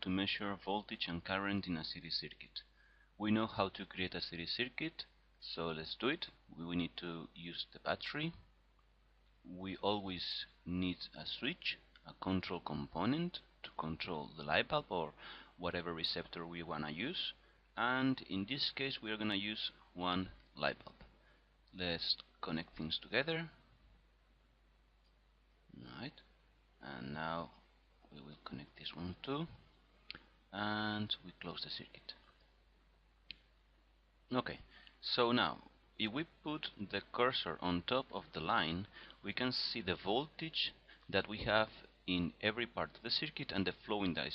to measure voltage and current in a series circuit. We know how to create a series circuit, so let's do it. We need to use the battery. We always need a switch, a control component to control the light bulb or whatever receptor we want to use, and in this case we are going to use one light bulb. Let's connect things together. Right, and now we will connect this one too, and we close the circuit. Okay, so now if we put the cursor on top of the line, we can see the voltage that we have in every part of the circuit and the flowing that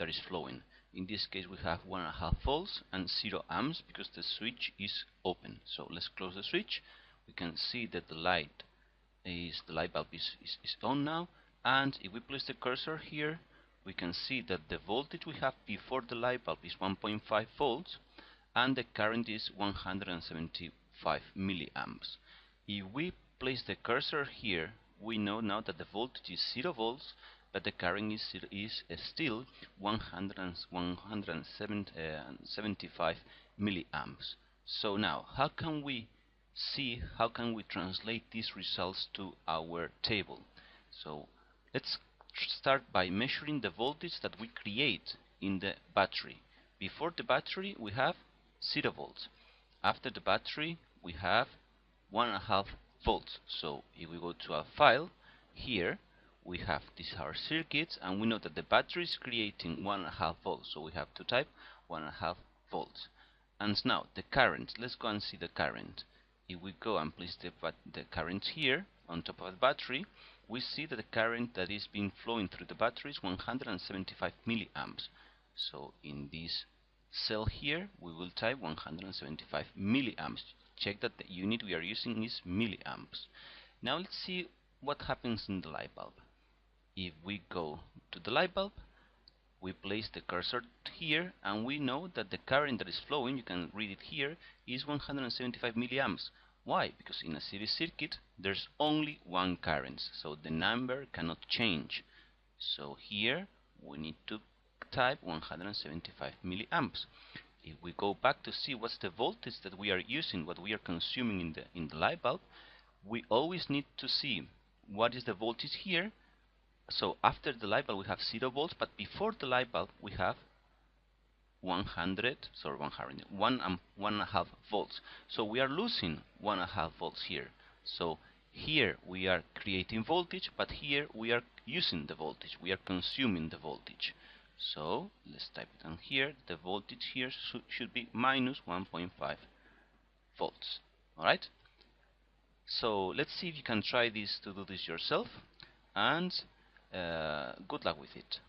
is flowing. In this case we have 1.5 volts and 0 amps because the switch is open. So let's close the switch. We can see that the light bulb is on now, and if we place the cursor here, we can see that the voltage we have before the light bulb is 1.5 volts and the current is 175 milliamps. If we place the cursor here, we know now that the voltage is 0 volts, but the current is still 175 milliamps. So now, how can we translate these results to our table? So let's start by measuring the voltage that we create in the battery. Before the battery we have 0 volts. After the battery we have 1.5 volts. So if we go to our file, here we have these our circuits, and we know that the battery is creating 1.5 volts, so we have to type 1.5 volts. And now the current, let's go and see the current. If we go and place the current here on top of the battery, we see that the current that is being flowing through the battery is 175 milliamps. So in this cell here we will type 175 milliamps. Check that the unit we are using is milliamps. Now let's see what happens in the light bulb. If we go to the light bulb, we place the cursor here, and we know that the current that is flowing, you can read it here, is 175 milliamps. Why? Because in a series circuit there's only one current, so the number cannot change. So here we need to type 175 milliamps. If we go back to see what's the voltage that we are using, what we are consuming in the light bulb, we always need to see what is the voltage here. So after the light bulb we have 0 volts, but before the light bulb we have 1.5 volts. So we are losing 1.5 volts here. So here we are creating voltage, but here we are using the voltage. We are consuming the voltage. So let's type it down here. The voltage here should be minus 1.5 volts. Alright? So let's see if you can try this to do this yourself, and good luck with it.